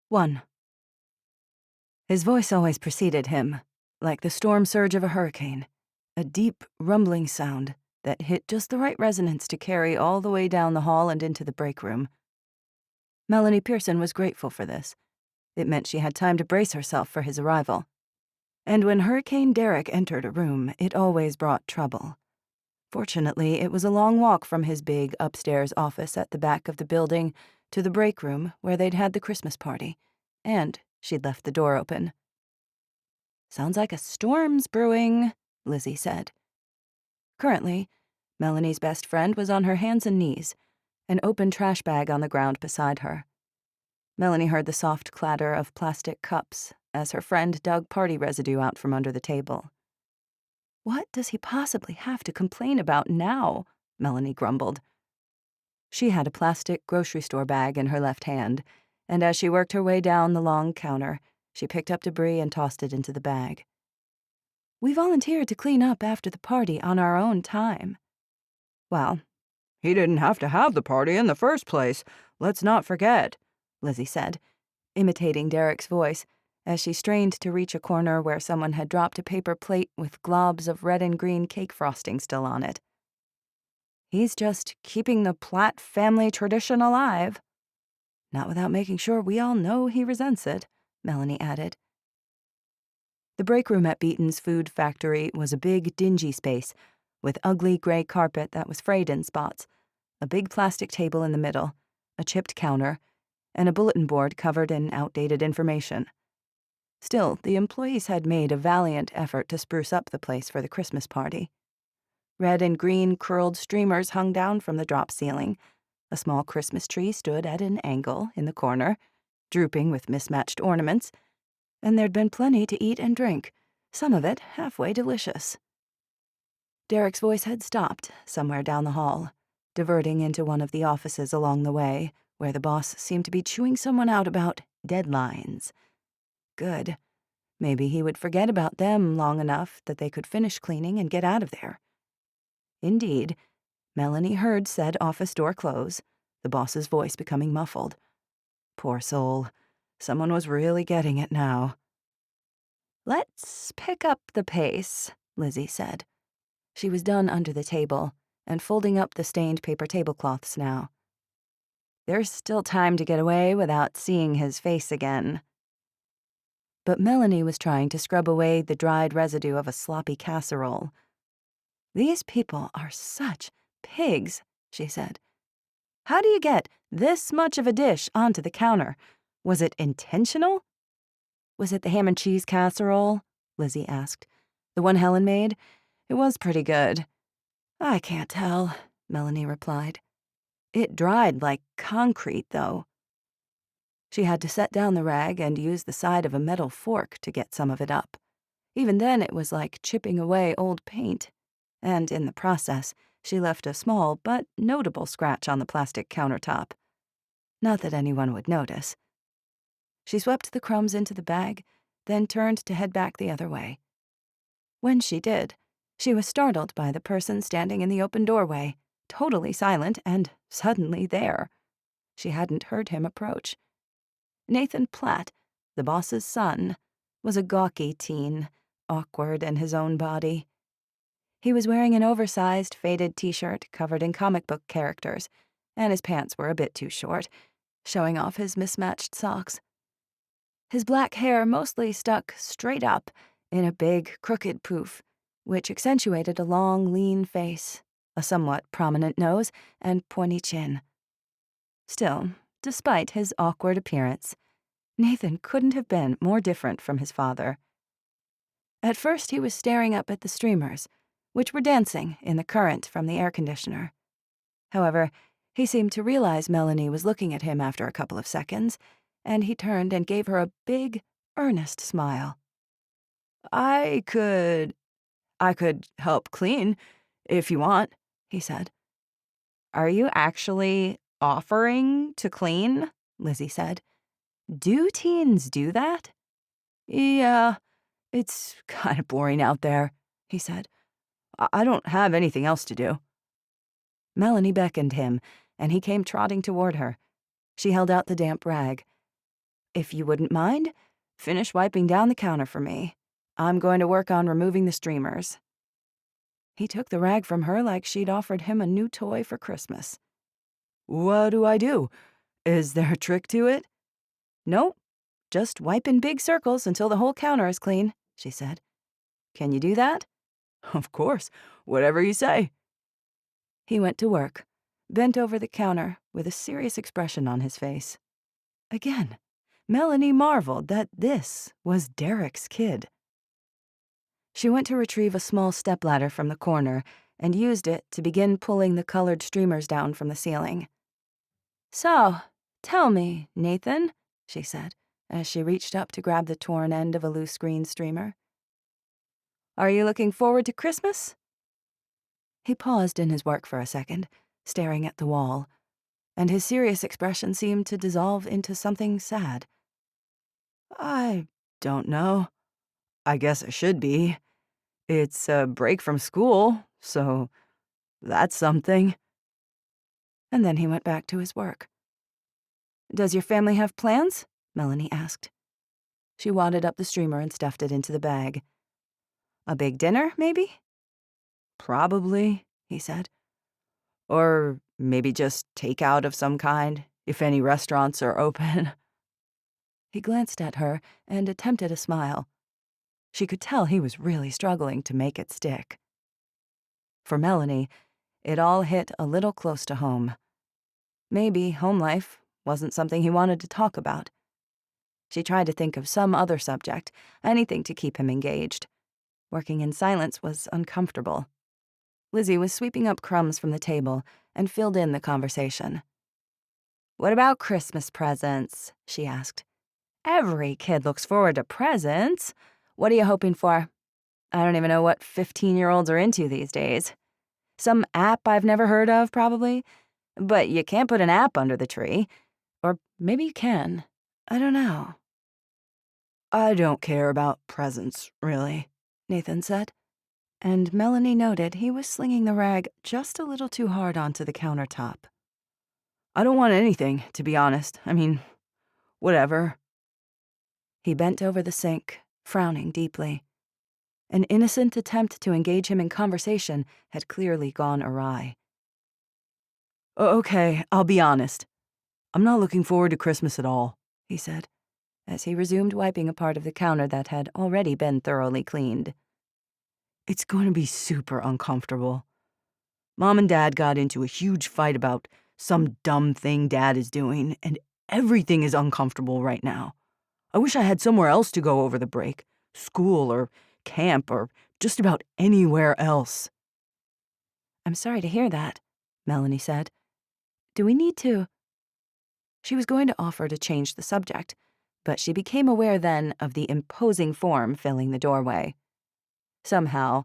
1. His voice always preceded him, like the storm surge of a hurricane, a deep, rumbling sound that hit just the right resonance to carry all the way down the hall and into the break room. Melanie Pearson was grateful for this. It meant she had time to brace herself for his arrival. And when Hurricane Derek entered a room, it always brought trouble. Fortunately, it was a long walk from his big upstairs office at the back of the building to the break room where they'd had the Christmas party, and she'd left the door open. "Sounds like a storm's brewing," Lizzy said. Currently, Melanie's best friend was on her hands and knees, an open trash bag on the ground beside her. Melanie heard the soft clatter of plastic cups as her friend dug party residue out from under the table. "What does he possibly have to complain about now?" Melanie grumbled. She had a plastic grocery store bag in her left hand, and as she worked her way down the long counter, she picked up debris and tossed it into the bag. "We volunteered to clean up after the party on our own time." "Well, he didn't have to have the party in the first place, let's not forget," Lizzy said, imitating Derek's voice as she strained to reach a corner where someone had dropped a paper plate with globs of red and green cake frosting still on it. "He's just keeping the Platt family tradition alive. Not without making sure we all know he resents it," Melanie added. The break room at Beaton's Food Factory was a big, dingy space with ugly gray carpet that was frayed in spots, a big plastic table in the middle, a chipped counter, and a bulletin board covered in outdated information. Still, the employees had made a valiant effort to spruce up the place for the Christmas party. Red and green curled streamers hung down from the drop ceiling. A small Christmas tree stood at an angle in the corner, drooping with mismatched ornaments, and there'd been plenty to eat and drink, some of it halfway delicious. Derek's voice had stopped somewhere down the hall, diverting into one of the offices along the way, where the boss seemed to be chewing someone out about deadlines. Good. Maybe he would forget about them long enough that they could finish cleaning and get out of there. Indeed, Melanie heard said office door close, the boss's voice becoming muffled. Poor soul. Someone was really getting it now. "Let's pick up the pace," Lizzy said. She was done under the table and folding up the stained paper tablecloths now. "There's still time to get away without seeing his face again." But Melanie was trying to scrub away the dried residue of a sloppy casserole. "These people are such pigs," she said. "How do you get this much of a dish onto the counter? Was it intentional?" "Was it the ham and cheese casserole?" Lizzy asked. "The one Helen made? It was pretty good." "I can't tell," Melanie replied. "It dried like concrete, though." She had to set down the rag and use the side of a metal fork to get some of it up. Even then, it was like chipping away old paint. And in the process, she left a small but notable scratch on the plastic countertop. Not that anyone would notice. She swept the crumbs into the bag, then turned to head back the other way. When she did, she was startled by the person standing in the open doorway, totally silent and suddenly there. She hadn't heard him approach. Nathan Platt, the boss's son, was a gawky teen, awkward in his own body. He was wearing an oversized, faded t-shirt covered in comic book characters, and his pants were a bit too short, showing off his mismatched socks. His black hair mostly stuck straight up in a big, crooked poof, which accentuated a long, lean face, a somewhat prominent nose, and pointy chin. Still, despite his awkward appearance, Nathan couldn't have been more different from his father. At first, he was staring up at the streamers, which were dancing in the current from the air conditioner. However, he seemed to realize Melanie was looking at him after a couple of seconds, and he turned and gave her a big, earnest smile. I could help clean, if you want," he said. "Are you actually offering to clean?" Lizzy said. "Do teens do that?" "Yeah, it's kind of boring out there," he said. I don't have anything else to do." Melanie beckoned him, and he came trotting toward her. She held out the damp rag. If you wouldn't mind, finish wiping down the counter for me. I'm going to work on removing the streamers." He took the rag from her like she'd offered him a new toy for Christmas. "What do I do? Is there a trick to it?" "Nope. Just wipe in big circles until the whole counter is clean," she said. "Can you do that?" "Of course. Whatever you say." He went to work, bent over the counter with a serious expression on his face. Again, Melanie marveled that this was Derek's kid. She went to retrieve a small stepladder from the corner and used it to begin pulling the colored streamers down from the ceiling. "So, tell me, Nathan," she said, as she reached up to grab the torn end of a loose green streamer. "Are you looking forward to Christmas?" He paused in his work for a second, staring at the wall, and his serious expression seemed to dissolve into something sad. "I don't know. I guess I should be. It's a break from school, so that's something." And then he went back to his work. "Does your family have plans?" Melanie asked. She wadded up the streamer and stuffed it into the bag. "A big dinner, maybe?" "Probably," he said. "Or maybe just takeout of some kind, if any restaurants are open." He glanced at her and attempted a smile. She could tell he was really struggling to make it stick. For Melanie, it all hit a little close to home. Maybe home life wasn't something he wanted to talk about. She tried to think of some other subject, anything to keep him engaged. Working in silence was uncomfortable. Lizzy was sweeping up crumbs from the table and filled in the conversation. "What about Christmas presents?" she asked. "Every kid looks forward to presents. What are you hoping for? I don't even know what 15-year-olds are into these days. Some app I've never heard of, probably. But you can't put an app under the tree. Or maybe you can. I don't know." "I don't care about presents, really," Nathan said. And Melanie noted he was slinging the rag just a little too hard onto the countertop. "I don't want anything, to be honest. I mean, whatever." He bent over the sink, frowning deeply. An innocent attempt to engage him in conversation had clearly gone awry. "Okay, I'll be honest. I'm not looking forward to Christmas at all," he said, as he resumed wiping a part of the counter that had already been thoroughly cleaned. "It's going to be super uncomfortable. Mom and Dad got into a huge fight about some dumb thing Dad is doing, and everything is uncomfortable right now. I wish I had somewhere else to go over the break, school or camp or just about anywhere else." "I'm sorry to hear that," Melanie said. "Do we need to—" She was going to offer to change the subject, but she became aware then of the imposing form filling the doorway. Somehow,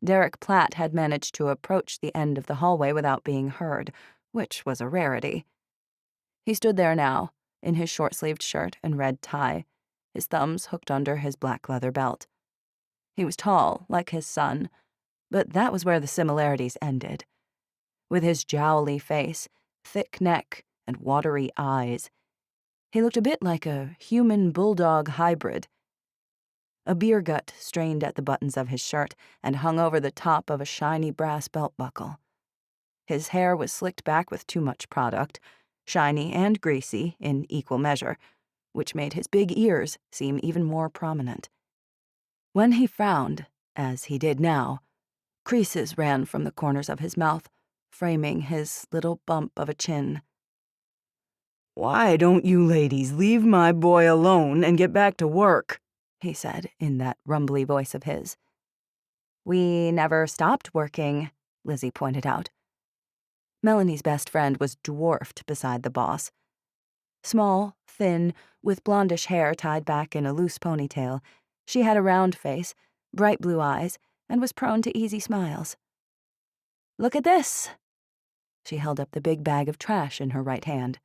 Derek Platt had managed to approach the end of the hallway without being heard, which was a rarity. He stood there now, in his short-sleeved shirt and red tie, his thumbs hooked under his black leather belt. He was tall, like his son, but that was where the similarities ended. With his jowly face, thick neck, and watery eyes, he looked a bit like a human-bulldog hybrid. A beer gut strained at the buttons of his shirt and hung over the top of a shiny brass belt buckle. His hair was slicked back with too much product, shiny and greasy in equal measure, which made his big ears seem even more prominent. When he frowned, as he did now, creases ran from the corners of his mouth, framing his little bump of a chin. "Why don't you ladies leave my boy alone and get back to work?" he said in that rumbly voice of his. "We never stopped working," Lizzy pointed out. Melanie's best friend was dwarfed beside the boss. Small, thin, with blondish hair tied back in a loose ponytail, she had a round face, bright blue eyes, and was prone to easy smiles. "Look at this." She held up the big bag of trash in her right hand.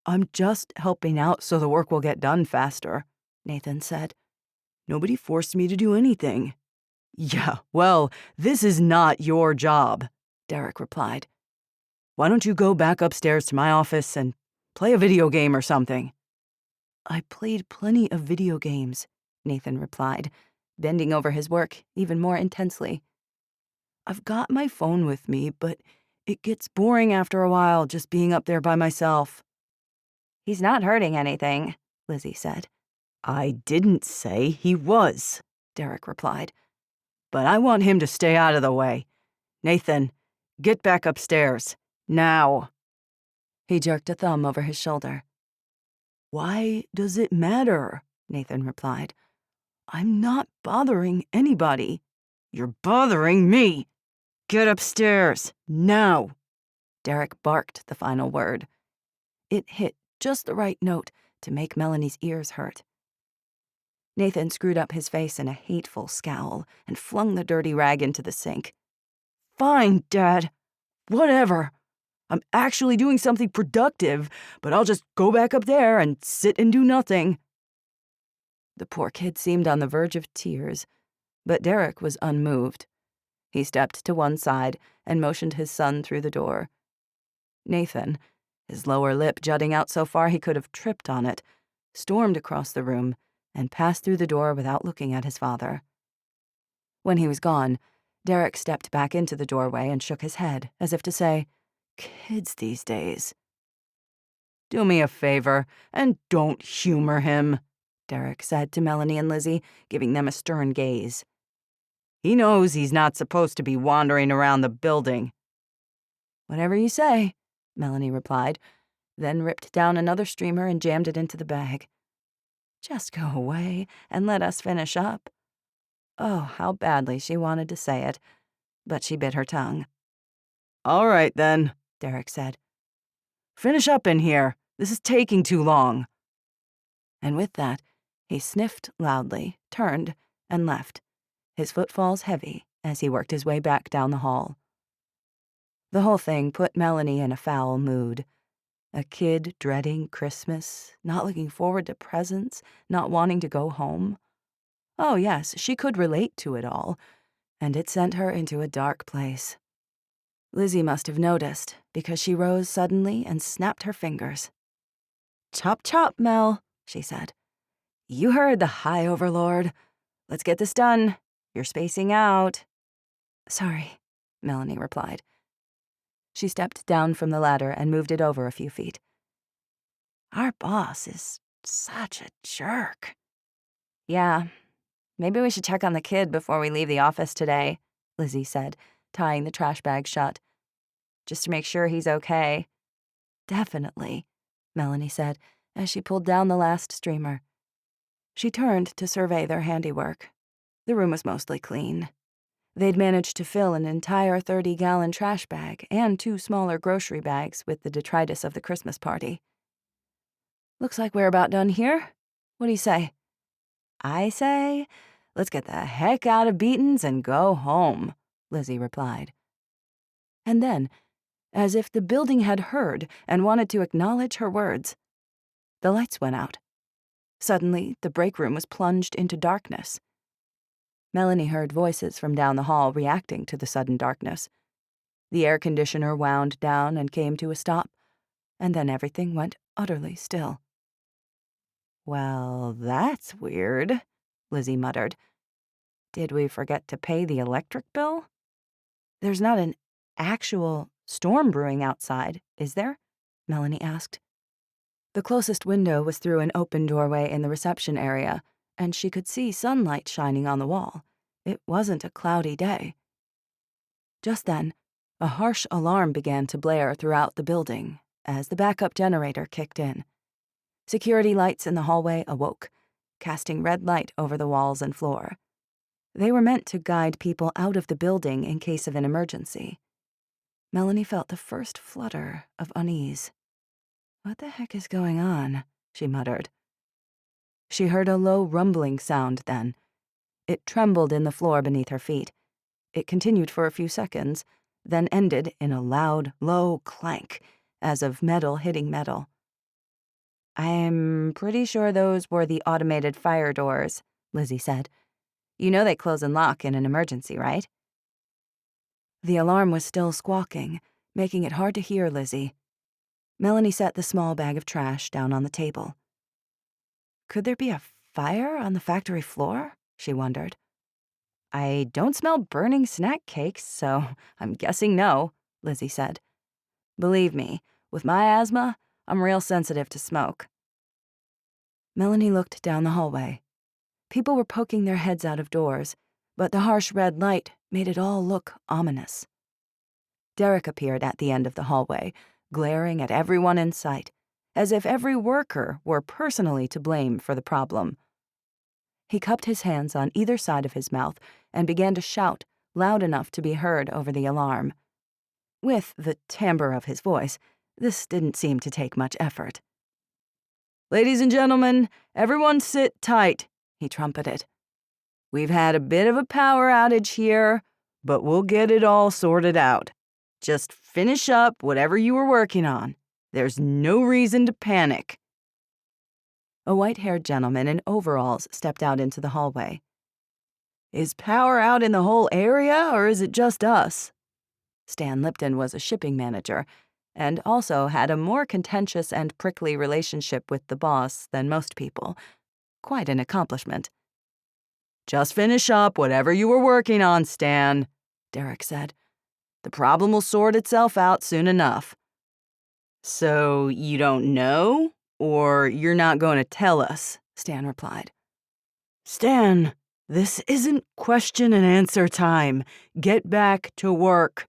"I'm just helping out so the work will get done faster," Nathan said. "Nobody forced me to do anything." "Yeah, well, this is not your job," Derek replied. "Why don't you go back upstairs to my office and play a video game or something?" I played plenty of video games, Nathan replied, bending over his work even more intensely. I've got my phone with me, but it gets boring after a while just being up there by myself. He's not hurting anything, Lizzy said. I didn't say he was, Derek replied. But I want him to stay out of the way. Nathan, get back upstairs. Now. He jerked a thumb over his shoulder. Why does it matter? Nathan replied. I'm not bothering anybody. You're bothering me. Get upstairs, now. Derek barked the final word. It hit just the right note to make Melanie's ears hurt. Nathan screwed up his face in a hateful scowl and flung the dirty rag into the sink. Fine, Dad. Whatever. I'm actually doing something productive, but I'll just go back up there and sit and do nothing. The poor kid seemed on the verge of tears, but Derek was unmoved. He stepped to one side and motioned his son through the door. Nathan, his lower lip jutting out so far he could have tripped on it, stormed across the room and passed through the door without looking at his father. When he was gone, Derek stepped back into the doorway and shook his head, as if to say, Kids these days. Do me a favor and don't humor him, Derek said to Melanie and Lizzy, giving them a stern gaze. He knows he's not supposed to be wandering around the building. Whatever you say, Melanie replied, then ripped down another streamer and jammed it into the bag. Just go away and let us finish up. Oh, how badly she wanted to say it, but she bit her tongue. All right, then, Derek said. Finish up in here. This is taking too long. And with that, he sniffed loudly, turned, and left, his footfalls heavy as he worked his way back down the hall. The whole thing put Melanie in a foul mood. A kid dreading Christmas, not looking forward to presents, not wanting to go home. Oh, yes, she could relate to it all, and it sent her into a dark place. Lizzy must have noticed, because she rose suddenly and snapped her fingers. Chop, chop, Mel, she said. You heard the High Overlord. Let's get this done. You're spacing out. Sorry, Melanie replied. She stepped down from the ladder and moved it over a few feet. Our boss is such a jerk. Yeah, maybe we should check on the kid before we leave the office today, Lizzy said, tying the trash bag shut. Just to make sure he's okay. Definitely, Melanie said, as she pulled down the last streamer. She turned to survey their handiwork. The room was mostly clean. They'd managed to fill an entire 30-gallon trash bag and 2 smaller grocery bags with the detritus of the Christmas party. Looks like we're about done here. What do you say? I say, let's get the heck out of Beaton's and go home, Lizzy replied. And then, as if the building had heard and wanted to acknowledge her words, the lights went out. Suddenly, the break room was plunged into darkness. Melanie heard voices from down the hall reacting to the sudden darkness. The air conditioner wound down and came to a stop, and then everything went utterly still. Well, that's weird, Lizzy muttered. Did we forget to pay the electric bill? There's not an actual storm brewing outside, is there? Melanie asked. The closest window was through an open doorway in the reception area, and she could see sunlight shining on the wall. It wasn't a cloudy day. Just then, a harsh alarm began to blare throughout the building as the backup generator kicked in. Security lights in the hallway awoke, casting red light over the walls and floor. They were meant to guide people out of the building in case of an emergency. Melanie felt the first flutter of unease. What the heck is going on? She muttered. She heard a low rumbling sound then. It trembled in the floor beneath her feet. It continued for a few seconds, then ended in a loud, low clank, as of metal hitting metal. I'm pretty sure those were the automated fire doors, Lizzy said. You know they close and lock in an emergency, right? The alarm was still squawking, making it hard to hear Lizzy. Melanie set the small bag of trash down on the table. Could there be a fire on the factory floor? She wondered. I don't smell burning snack cakes, so I'm guessing no, Lizzy said. Believe me, with my asthma, I'm real sensitive to smoke. Melanie looked down the hallway. People were poking their heads out of doors, but the harsh red light made it all look ominous. Derek appeared at the end of the hallway, glaring at everyone in sight, as if every worker were personally to blame for the problem. He cupped his hands on either side of his mouth and began to shout, loud enough to be heard over the alarm. With the timbre of his voice, this didn't seem to take much effort. "Ladies and gentlemen, everyone sit tight," he trumpeted. "We've had a bit of a power outage here, but we'll get it all sorted out. Just finish up whatever you were working on. There's no reason to panic." A white-haired gentleman in overalls stepped out into the hallway. "Is power out in the whole area, or is it just us?" Stan Lipton was a shipping manager, and also had a more contentious and prickly relationship with the boss than most people. Quite an accomplishment. "Just finish up whatever you were working on, Stan," Derek said. "The problem will sort itself out soon enough." "So you don't know? Or you're not going to tell us?" Stan replied. "Stan, this isn't question and answer time. Get back to work.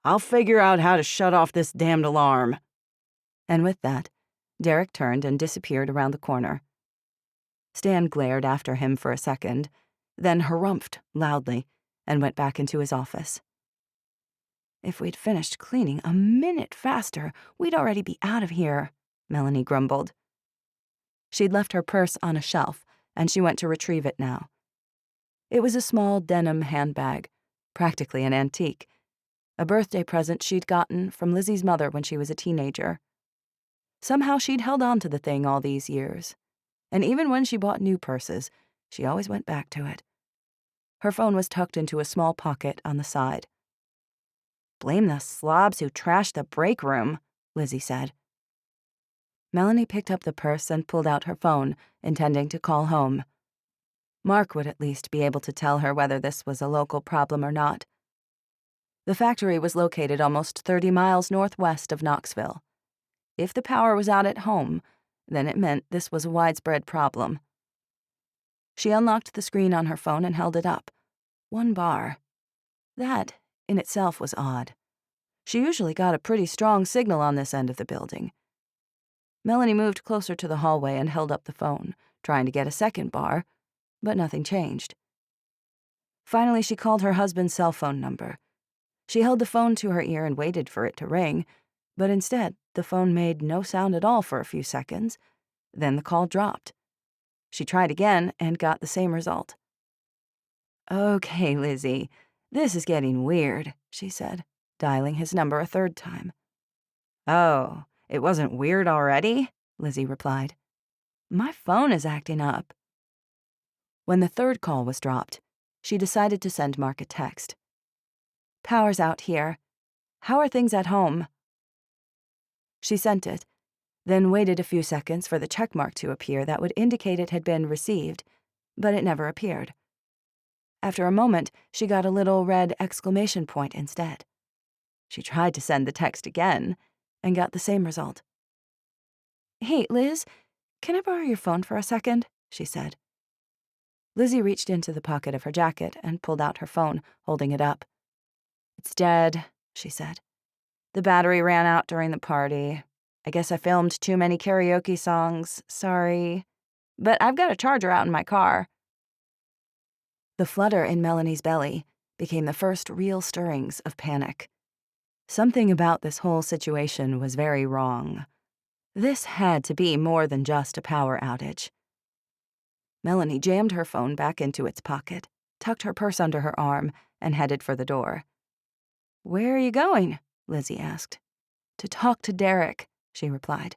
I'll figure out how to shut off this damned alarm." And with that, Derek turned and disappeared around the corner. Stan glared after him for a second, then harumphed loudly and went back into his office. "If we'd finished cleaning a minute faster, we'd already be out of here," Melanie grumbled. She'd left her purse on a shelf, and she went to retrieve it now. It was a small denim handbag, practically an antique, a birthday present she'd gotten from Lizzy's mother when she was a teenager. Somehow she'd held on to the thing all these years, and even when she bought new purses, she always went back to it. Her phone was tucked into a small pocket on the side. "Blame the slobs who trashed the break room," Lizzy said. Melanie picked up the purse and pulled out her phone, intending to call home. Mark would at least be able to tell her whether this was a local problem or not. The factory was located almost 30 miles northwest of Knoxville. If the power was out at home, then it meant this was a widespread problem. She unlocked the screen on her phone and held it up. 1 bar. That, in itself, was odd. She usually got a pretty strong signal on this end of the building. Melanie moved closer to the hallway and held up the phone, trying to get a 2nd bar, but nothing changed. Finally, she called her husband's cell phone number. She held the phone to her ear and waited for it to ring, but instead, the phone made no sound at all for a few seconds. Then the call dropped. She tried again and got the same result. "Okay, Lizzy, this is getting weird," she said, dialing his number a 3rd time. "Oh, it wasn't weird already?" Lizzy replied. "My phone is acting up." When the 3rd call was dropped, she decided to send Mark a text. "Power's out here. How are things at home?" She sent it, then waited a few seconds for the checkmark to appear that would indicate it had been received, but it never appeared. After a moment, she got a little red exclamation point instead. She tried to send the text again and got the same result. "Hey, Liz, can I borrow your phone for a second?" she said. Lizzy reached into the pocket of her jacket and pulled out her phone, holding it up. "It's dead," she said. "The battery ran out during the party. I guess I filmed too many karaoke songs. Sorry. But I've got a charger out in my car." The flutter in Melanie's belly became the first real stirrings of panic. Something about this whole situation was very wrong. This had to be more than just a power outage. Melanie jammed her phone back into its pocket, tucked her purse under her arm, and headed for the door. "Where are you going?" Lizzy asked. "To talk to Derek," she replied.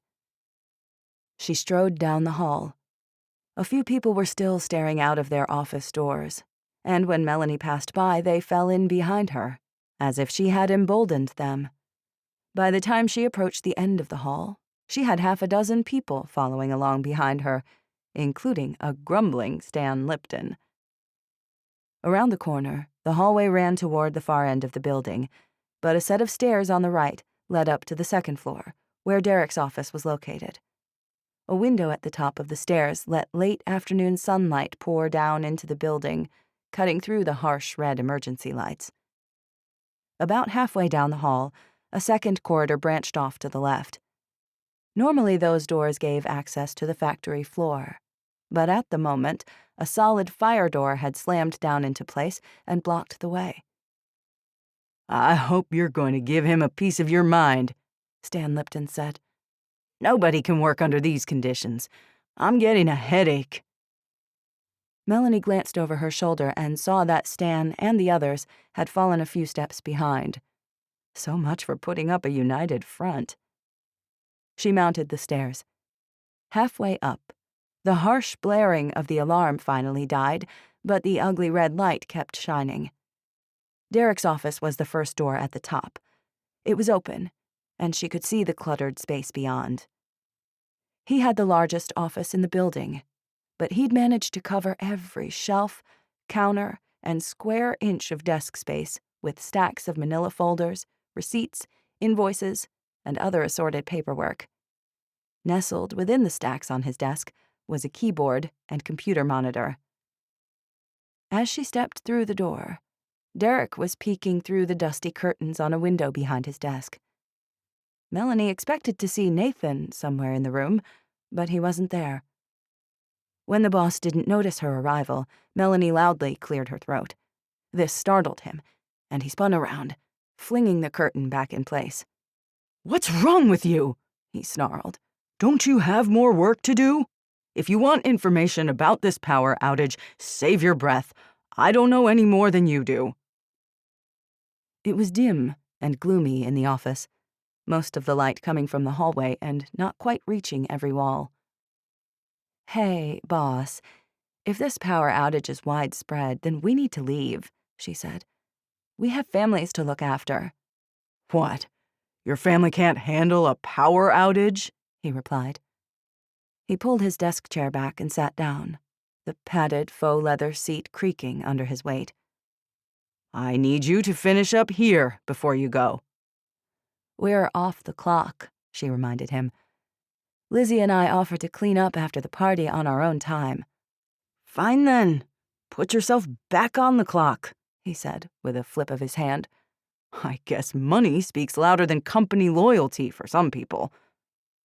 She strode down the hall. A few people were still staring out of their office doors, and when Melanie passed by, they fell in behind her, as if she had emboldened them. By the time she approached the end of the hall, she had half a dozen people following along behind her, including a grumbling Stan Lipton. Around the corner, the hallway ran toward the far end of the building, but a set of stairs on the right led up to the second floor, where Derek's office was located. A window at the top of the stairs let late afternoon sunlight pour down into the building, cutting through the harsh red emergency lights. About halfway down the hall, a second corridor branched off to the left. Normally, those doors gave access to the factory floor, but at the moment, a solid fire door had slammed down into place and blocked the way. "I hope you're going to give him a piece of your mind," Stan Lipton said. "Nobody can work under these conditions. I'm getting a headache." Melanie glanced over her shoulder and saw that Stan and the others had fallen a few steps behind. So much for putting up a united front. She mounted the stairs. Halfway up, the harsh blaring of the alarm finally died, but the ugly red light kept shining. Derek's office was the first door at the top. It was open, and she could see the cluttered space beyond. He had the largest office in the building, but he'd managed to cover every shelf, counter, and square inch of desk space with stacks of manila folders, receipts, invoices, and other assorted paperwork. Nestled within the stacks on his desk was a keyboard and computer monitor. As she stepped through the door, Derek was peeking through the dusty curtains on a window behind his desk. Melanie expected to see Nathan somewhere in the room, but he wasn't there. When the boss didn't notice her arrival, Melanie loudly cleared her throat. This startled him, and he spun around, flinging the curtain back in place. "What's wrong with you?" he snarled. "Don't you have more work to do? If you want information about this power outage, save your breath. I don't know any more than you do." It was dim and gloomy in the office, most of the light coming from the hallway and not quite reaching every wall. "Hey, boss, if this power outage is widespread, then we need to leave," she said. "We have families to look after." "What? Your family can't handle a power outage?" he replied. He pulled his desk chair back and sat down, the padded faux leather seat creaking under his weight. "I need you to finish up here before you go." "We're off the clock," she reminded him. "Lizzy and I offered to clean up after the party on our own time." "Fine then. Put yourself back on the clock," he said with a flip of his hand. "I guess money speaks louder than company loyalty for some people.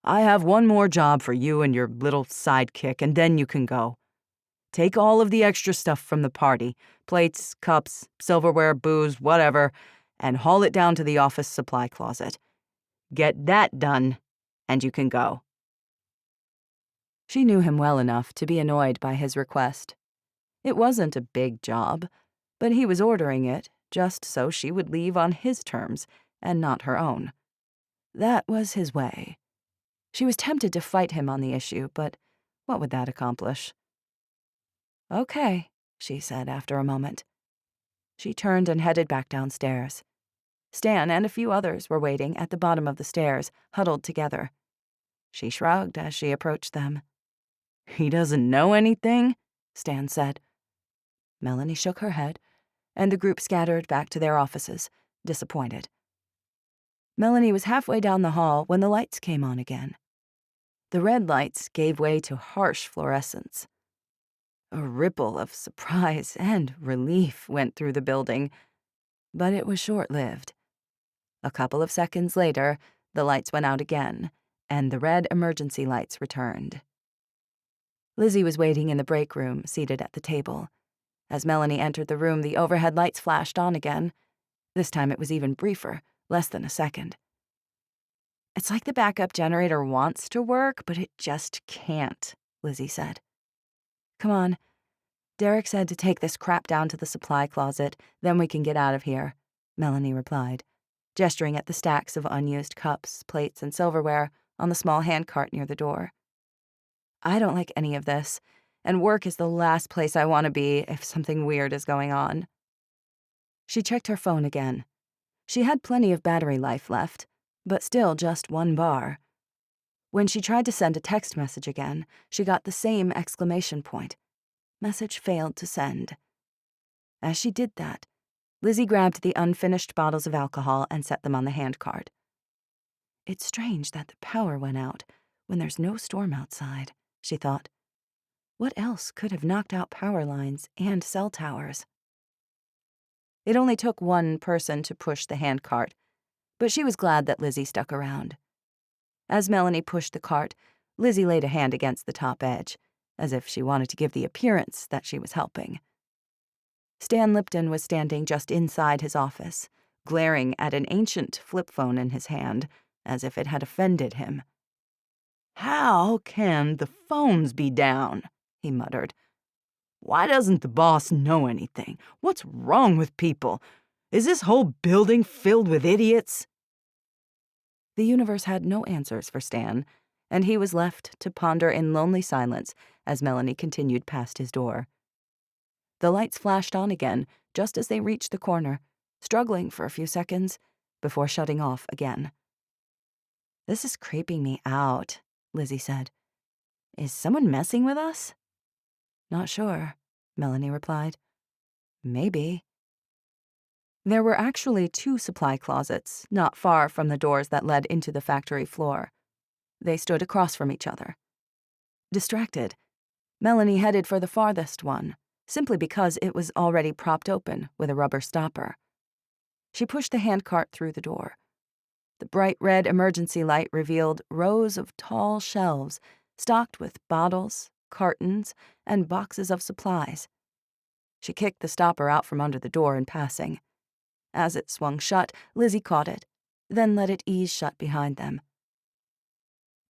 I have one more job for you and your little sidekick, and then you can go. Take all of the extra stuff from the party, plates, cups, silverware, booze, whatever, and haul it down to the office supply closet. Get that done, and you can go." She knew him well enough to be annoyed by his request. It wasn't a big job, but he was ordering it just so she would leave on his terms and not her own. That was his way. She was tempted to fight him on the issue, but what would that accomplish? "Okay," she said after a moment. She turned and headed back downstairs. Stan and a few others were waiting at the bottom of the stairs, huddled together. She shrugged as she approached them. "He doesn't know anything?" Stan said. Melanie shook her head, and the group scattered back to their offices, disappointed. Melanie was halfway down the hall when the lights came on again. The red lights gave way to harsh fluorescence. A ripple of surprise and relief went through the building, but it was short-lived. A couple of seconds later, the lights went out again, and the red emergency lights returned. Lizzy was waiting in the break room, seated at the table. As Melanie entered the room, the overhead lights flashed on again. This time it was even briefer, less than a second. "It's like the backup generator wants to work, but it just can't," Lizzy said. "Come on. Derek said to take this crap down to the supply closet, then we can get out of here," Melanie replied, gesturing at the stacks of unused cups, plates, and silverware on the small handcart near the door. "I don't like any of this, and work is the last place I want to be if something weird is going on." She checked her phone again. She had plenty of battery life left, but still just one bar. When she tried to send a text message again, she got the same exclamation point. Message failed to send. As she did that, Lizzy grabbed the unfinished bottles of alcohol and set them on the handcart. It's strange that the power went out when there's no storm outside, she thought. What else could have knocked out power lines and cell towers? It only took one person to push the handcart, but she was glad that Lizzy stuck around. As Melanie pushed the cart, Lizzy laid a hand against the top edge, as if she wanted to give the appearance that she was helping. Stan Lipton was standing just inside his office, glaring at an ancient flip phone in his hand, as if it had offended him. "How can the phones be down?" he muttered. "Why doesn't the boss know anything? What's wrong with people? Is this whole building filled with idiots?" The universe had no answers for Stan, and he was left to ponder in lonely silence as Melanie continued past his door. The lights flashed on again just as they reached the corner, struggling for a few seconds before shutting off again. "This is creeping me out," Lizzy said. "Is someone messing with us?" "Not sure," Melanie replied. "Maybe." There were actually 2 supply closets not far from the doors that led into the factory floor. They stood across from each other. Distracted, Melanie headed for the farthest one, simply because it was already propped open with a rubber stopper. She pushed the handcart through the door. The bright red emergency light revealed rows of tall shelves stocked with bottles, cartons, and boxes of supplies. She kicked the stopper out from under the door in passing. As it swung shut, Lizzy caught it, then let it ease shut behind them.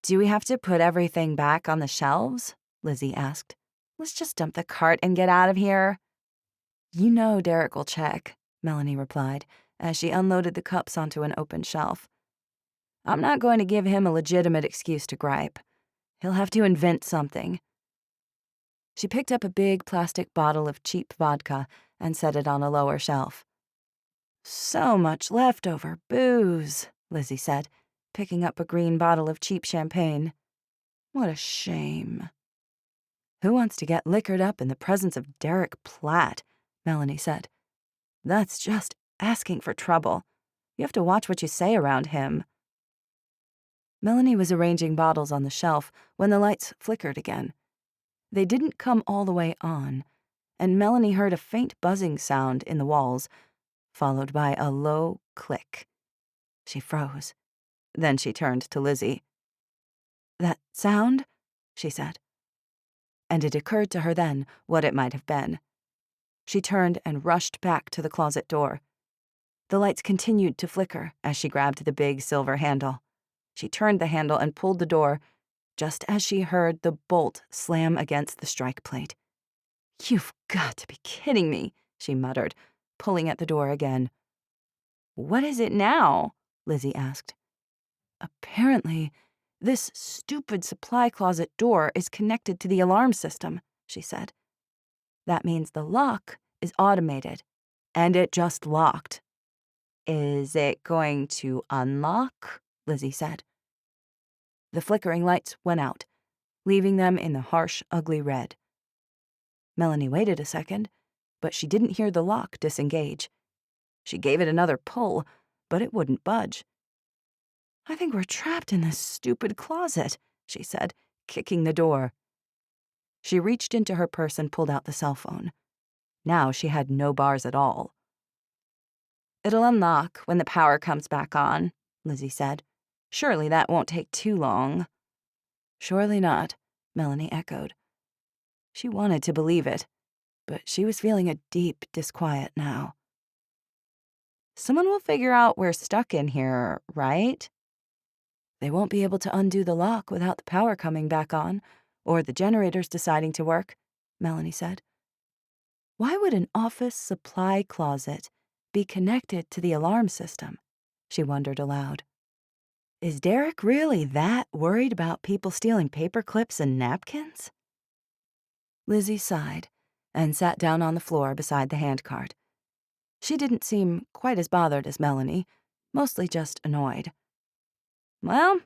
"Do we have to put everything back on the shelves?" Lizzy asked. "Let's just dump the cart and get out of here." "You know Derek will check," Melanie replied, as she unloaded the cups onto an open shelf. "I'm not going to give him a legitimate excuse to gripe. He'll have to invent something." She picked up a big plastic bottle of cheap vodka and set it on a lower shelf. "So much leftover booze," Lizzy said, picking up a green bottle of cheap champagne. "What a shame." "Who wants to get liquored up in the presence of Derek Platt?" Melanie said. "That's just asking for trouble. You have to watch what you say around him." Melanie was arranging bottles on the shelf when the lights flickered again. They didn't come all the way on, and Melanie heard a faint buzzing sound in the walls, followed by a low click. She froze. Then she turned to Lizzy. "That sound?" she said. And it occurred to her then what it might have been. She turned and rushed back to the closet door. The lights continued to flicker as she grabbed the big silver handle. She turned the handle and pulled the door, just as she heard the bolt slam against the strike plate. "You've got to be kidding me," she muttered, pulling at the door again. "What is it now?" Lizzy asked. "Apparently, this stupid supply closet door is connected to the alarm system," she said. "That means the lock is automated, and it just locked." "Is it going to unlock?" Lizzy said. The flickering lights went out, leaving them in the harsh, ugly red. Melanie waited a second, but she didn't hear the lock disengage. She gave it another pull, but it wouldn't budge. "I think we're trapped in this stupid closet," she said, kicking the door. She reached into her purse and pulled out the cell phone. Now she had no bars at all. "It'll unlock when the power comes back on," Lizzy said. "Surely that won't take too long." "Surely not," Melanie echoed. She wanted to believe it, but she was feeling a deep disquiet now. "Someone will figure out we're stuck in here, right?" "They won't be able to undo the lock without the power coming back on, or the generators deciding to work," Melanie said. Why would an office supply closet be connected to the alarm system? She wondered aloud. Is Derek really that worried about people stealing paper clips and napkins? Lizzy sighed and sat down on the floor beside the handcart. She didn't seem quite as bothered as Melanie, mostly just annoyed. "Well,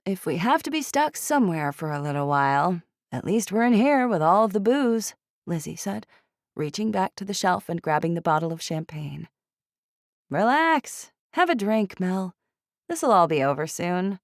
If we have to be stuck somewhere for a little while, at least we're in here with all of the booze, Lizzy said, reaching back to the shelf and grabbing the bottle of champagne. Relax. Have a drink, Mel. This'll all be over soon.